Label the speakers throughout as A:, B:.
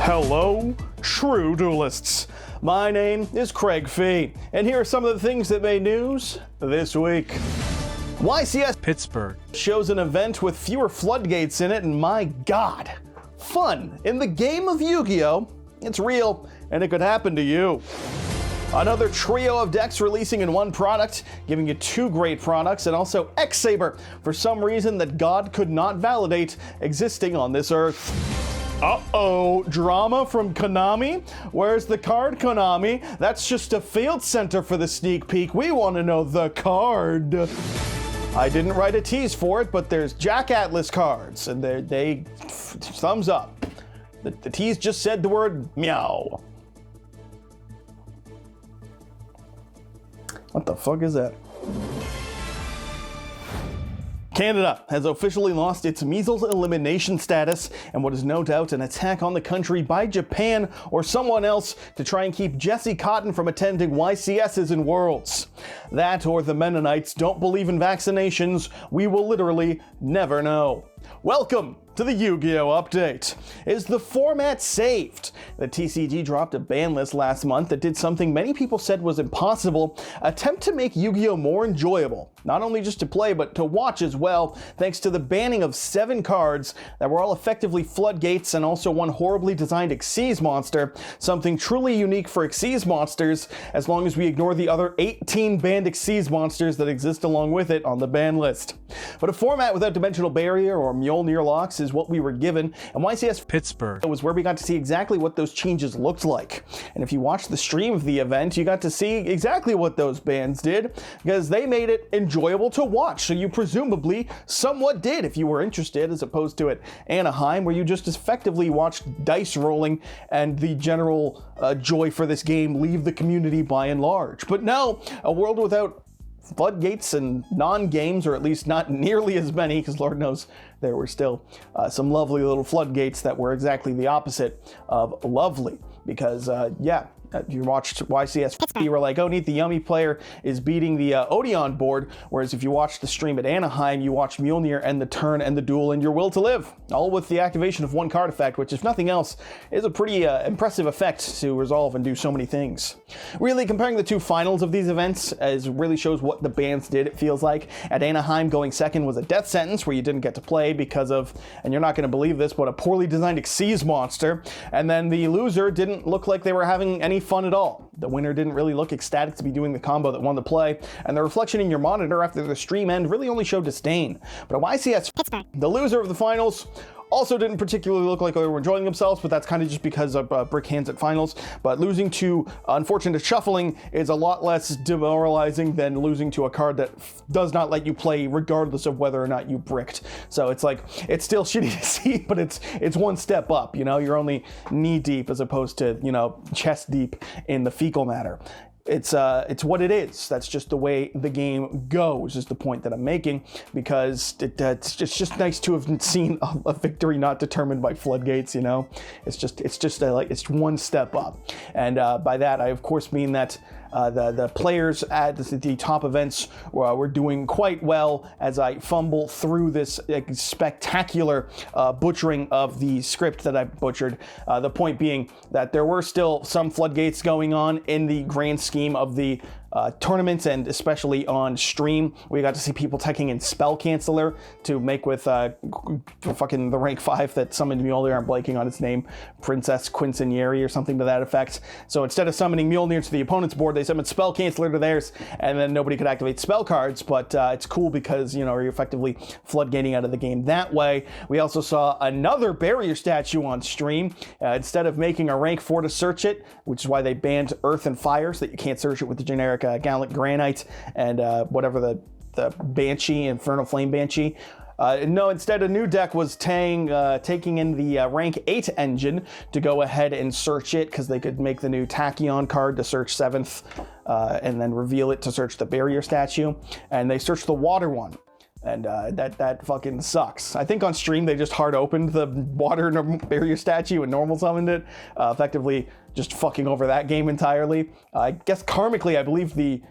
A: Hello, true duelists. My name is Craig Fee, and here are some of the things that made news this week. YCS
B: Pittsburgh
A: shows an event with fewer floodgates in it, and my god, fun in the game of Yu-Gi-Oh! It's real, and it could happen to you. Another trio of decks releasing in one product, giving you two great products, and also X-Saber, for some reason that God could not validate existing on this earth. Uh-oh, drama from Konami? Where's the card, Konami? That's just a field center for the sneak peek. We want to know the card. I didn't write a tease for it, but there's Jack Atlas cards, and they thumbs up. The tease just said the word meow. What the fuck is that? Canada has officially lost its measles elimination status, and what is no doubt an attack on the country by Japan or someone else to try and keep Jesse Cotton from attending YCSs and Worlds. That or the Mennonites don't believe in vaccinations. We will literally never know. Welcome to the Yu-Gi-Oh! Update. Is the format saved? The TCG dropped a ban list last month that did something many people said was impossible: attempt to make Yu-Gi-Oh! More enjoyable. Not only just to play, but to watch as well, thanks to the banning of 7 cards that were all effectively floodgates, and also one horribly designed Xyz monster, something truly unique for Xyz monsters, as long as we ignore the other 18 banned Xyz monsters that exist along with it on the ban list. But a format without Dimensional Barrier or Mjolnir locks is what we were given, and YCS
B: Pittsburgh
A: was where we got to see exactly what those changes looked like. And if you watched the stream of the event, you got to see exactly what those bans did, because they made it enjoyable to watch. So you presumably somewhat did if you were interested, as opposed to at Anaheim, where you just effectively watched dice rolling and the general joy for this game leave the community by and large. But no, a world without floodgates and non-games, or at least not nearly as many, because Lord knows there were still some lovely little floodgates that were exactly the opposite of lovely. Because you watched YCS, you were like, oh neat, the Yummy player is beating the Odeon board, whereas if you watched the stream at Anaheim, you watched Mjolnir and the turn and the duel and your will to live, all with the activation of one card effect, which if nothing else is a pretty impressive effect to resolve and do so many things. Really, comparing the two finals of these events really shows what the bans did, it feels like. At Anaheim, going second was a death sentence where you didn't get to play because of, and you're not going to believe this, but a poorly designed Xyz monster, and then the loser didn't look like they were having any fun at all. The winner didn't really look ecstatic to be doing the combo that won the play, and the reflection in your monitor after the stream end really only showed disdain. But at YCS Pittsburgh, the loser of the finals also didn't particularly look like they were enjoying themselves, but that's kind of just because of brick hands at finals. But losing to unfortunate shuffling is a lot less demoralizing than losing to a card that does not let you play regardless of whether or not you bricked. So it's like, it's still shitty to see, but it's one step up, you know? You're only knee deep as opposed to, you know, chest deep in the fecal matter. It's what it is. That's just the way the game goes, is the point that I'm making, because it's just nice to have seen a victory not determined by floodgates, you know? It's just one step up. And by that, I of course mean that the players at the top events were doing quite well as I fumble through this spectacular butchering of the script that I butchered. The point being that there were still some floodgates going on in the grand scheme of the tournaments, and especially on stream. We got to see people taking in Spell Canceller to make with fucking the rank 5 that summoned Mjolnir. I'm blanking on its name. Princess Quinceaneri or something to that effect. So instead of summoning Mjolnir to the opponent's board, they summoned Spell Canceller to theirs, and then nobody could activate spell cards. But it's cool because, you know, you're effectively floodgating out of the game that way. We also saw another barrier statue on stream. Instead of making a rank 4 to search it, which is why they banned Earth and Fire, so that you can't search it with the generic Gallant Granite and whatever the Banshee, Infernal Flame Banshee. No, instead a new deck was taking in the rank 8 engine to go ahead and search it, because they could make the new Tachyon card to search 7th and then reveal it to search the barrier statue. And they searched the water one. And that fucking sucks. I think on stream they just hard opened the water barrier statue and normal summoned it, effectively just fucking over that game entirely. I guess karmically, I believe the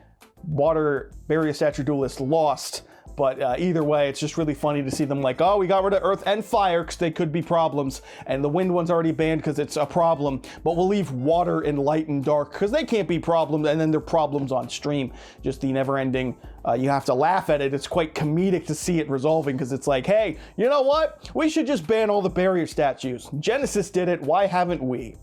A: water barrier statue duelist lost, But either way, it's just really funny to see them like, oh, we got rid of Earth and Fire because they could be problems, and the Wind one's already banned because it's a problem, but we'll leave Water and Light and Dark because they can't be problems, and then they're problems on stream. Just the never-ending, you have to laugh at it. It's quite comedic to see it resolving because it's like, hey, you know what? We should just ban all the barrier statues. Genesis did it. Why haven't we?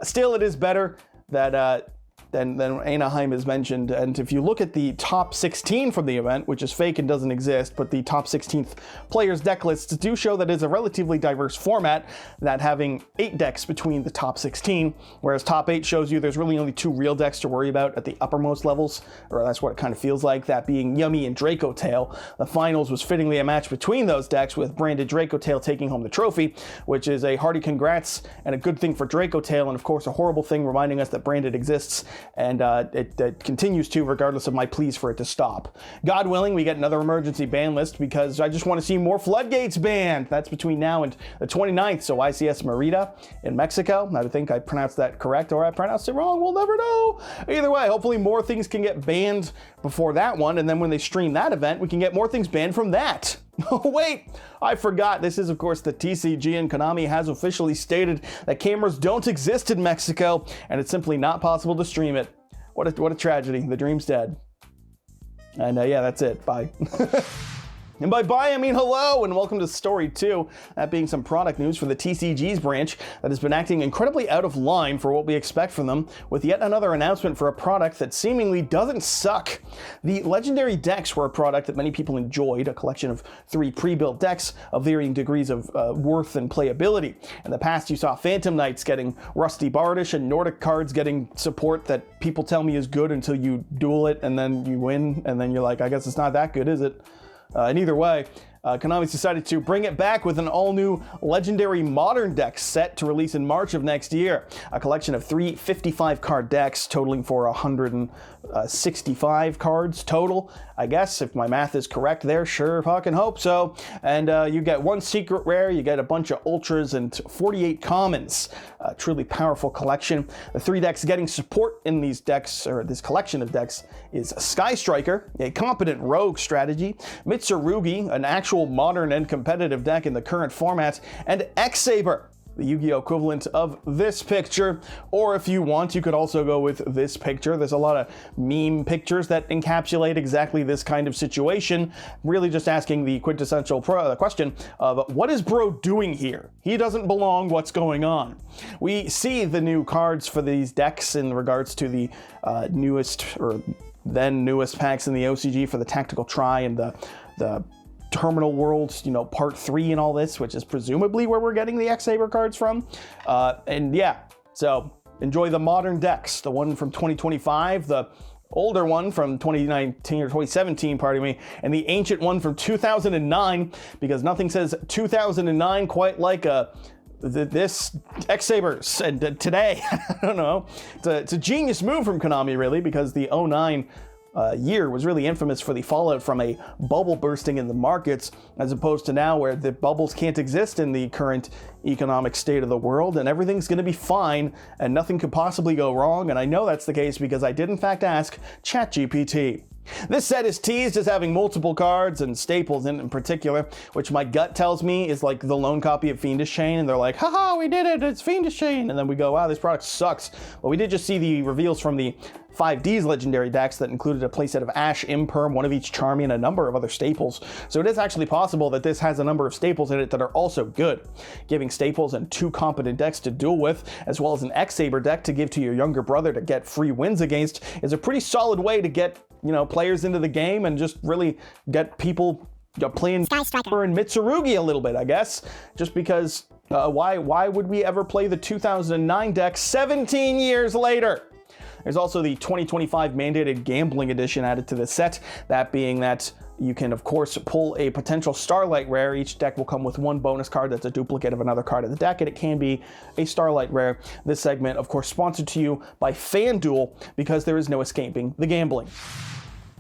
A: Still, it is better that than Anaheim is mentioned. And if you look at the top 16 from the event, which is fake and doesn't exist, but the top 16th players deck lists do show that it's a relatively diverse format, that having 8 decks between the top 16, whereas top 8 shows you there's really only 2 real decks to worry about at the uppermost levels, or that's what it kind of feels like, that being Yummy and Draco Tail. The finals was fittingly a match between those decks, with branded Draco Tail taking home the trophy, which is a hearty congrats and a good thing for Draco Tail, and of course a horrible thing reminding us that branded exists, and it continues to, regardless of my pleas for it to stop. God willing, we get another emergency ban list, because I just want to see more floodgates banned. That's between now and the 29th, so ICS Merida in Mexico. I think I pronounced that correct, or I pronounced it wrong. We'll never know. Either way, hopefully more things can get banned before that one, and then when they stream that event, we can get more things banned from that. Oh wait, I forgot. This is, of course, the TCG, and Konami has officially stated that cameras don't exist in Mexico, and it's simply not possible to stream it. What a tragedy. The dream's dead. And yeah, that's it. Bye. And by bye, I mean hello, and welcome to Story 2, that being some product news for the TCG's branch that has been acting incredibly out of line for what we expect from them, with yet another announcement for a product that seemingly doesn't suck. The Legendary decks were a product that many people enjoyed, a collection of 3 pre-built decks of varying degrees of worth and playability. In the past, you saw Phantom Knights getting Rusty Bardish, and Nordic cards getting support that people tell me is good until you duel it, and then you win, and then you're like, I guess it's not that good, is it? And either way, Konami's decided to bring it back with an all-new Legendary Modern deck set to release in March of next year. A collection of 3 55-card decks totaling for 165 cards total. I guess, if my math is correct there, sure fucking hope so. And you get 1 secret rare, you get a bunch of ultras, and 48 commons. A truly powerful collection. The 3 decks getting support in these decks, or this collection of decks, is Sky Striker, a competent rogue strategy, Mitsurugi, an actual modern and competitive deck in the current format, and X-Saber, the Yu-Gi-Oh! Equivalent of this picture. Or if you want, you could also go with this picture. There's a lot of meme pictures that encapsulate exactly this kind of situation. Really just asking the quintessential question of, what is bro doing here? He doesn't belong, what's going on? We see the new cards for these decks in regards to the newest, or then newest packs in the OCG for the Tactical Try and the Terminal Worlds, you know, Part 3 and all this, which is presumably where we're getting the X-Saber cards from. And yeah, so enjoy the modern decks, the one from 2025, the older one from 2019 or 2017, pardon me, and the ancient one from 2009, because nothing says 2009 quite like this X-Sabers and today. I don't know. It's a genius move from Konami, really, because the 09 year was really infamous for the fallout from a bubble bursting in the markets, as opposed to now where the bubbles can't exist in the current economic state of the world, and everything's going to be fine and nothing could possibly go wrong. And I know that's the case because I did in fact ask ChatGPT. This set is teased as having multiple cards and staples in particular, which my gut tells me is like the lone copy of Fiendish Chain, and they're like, haha, we did it, it's Fiendish Chain, and then we go, wow, this product sucks. But we did just see the reveals from the 5D's legendary decks that included a playset of Ash, Imperm, one of each Charmy, and a number of other staples. So it is actually possible that this has a number of staples in it that are also good. Giving staples and 2 competent decks to duel with, as well as an X-Saber deck to give to your younger brother to get free wins against, is a pretty solid way to get, you know, players into the game and just really get people playing Sky Striker and Mitsurugi a little bit, I guess. Just because, why would we ever play the 2009 deck 17 years later? There's also the 2025 mandated gambling edition added to the set, that being that you can, of course, pull a potential Starlight Rare. Each deck will come with 1 bonus card that's a duplicate of another card in the deck, and it can be a Starlight Rare. This segment, of course, sponsored to you by FanDuel, because there is no escaping the gambling.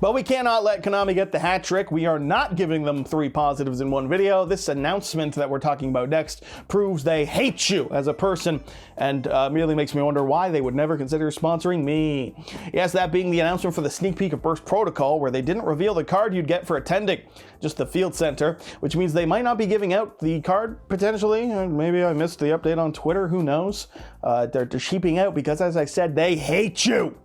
A: But we cannot let Konami get the hat trick. We are not giving them 3 positives in one video. This announcement that we're talking about next proves they hate you as a person, and merely makes me wonder why they would never consider sponsoring me. Yes, that being the announcement for the sneak peek of Burst Protocol, where they didn't reveal the card you'd get for attending, just the field center, which means they might not be giving out the card potentially. Maybe I missed the update on Twitter, who knows? They're sheeping out because, as I said, they hate you.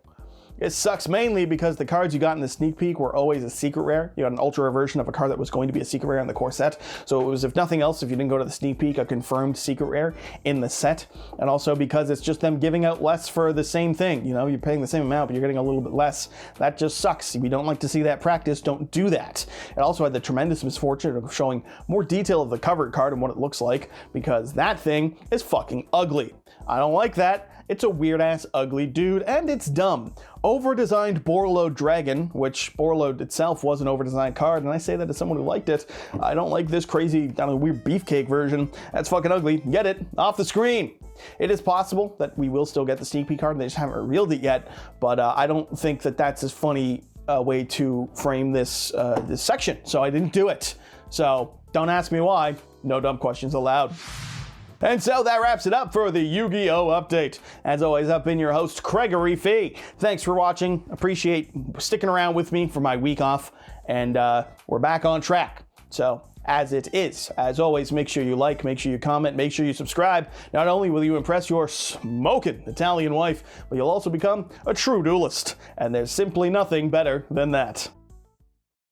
A: It sucks mainly because the cards you got in the sneak peek were always a secret rare. You got an ultra rare version of a card that was going to be a secret rare in the core set. So it was, if nothing else, if you didn't go to the sneak peek, a confirmed secret rare in the set. And also because it's just them giving out less for the same thing. You know, you're paying the same amount, but you're getting a little bit less. That just sucks. If you don't like to see that practice, don't do that. It also had the tremendous misfortune of showing more detail of the cover card and what it looks like, because that thing is fucking ugly. I don't like that. It's a weird-ass, ugly dude, and it's dumb. Over-designed Borreload Dragon, which Borreload itself was an over-designed card, and I say that as someone who liked it. I don't like this crazy, I don't know, weird beefcake version. That's fucking ugly. Get it off the screen. It is possible that we will still get the sneak peek card, and they just haven't revealed it yet, but I don't think that that's as funny a way to frame this, this section, so I didn't do it. So don't ask me why. No dumb questions allowed. And so that wraps it up for the Yu-Gi-Oh! Update. As always, I've been your host, Gregory Fee. Thanks for watching. Appreciate sticking around with me for my week off. And we're back on track. So, as it is, as always, make sure you like, make sure you comment, make sure you subscribe. Not only will you impress your smoking Italian wife, but you'll also become a true duelist. And there's simply nothing better than that.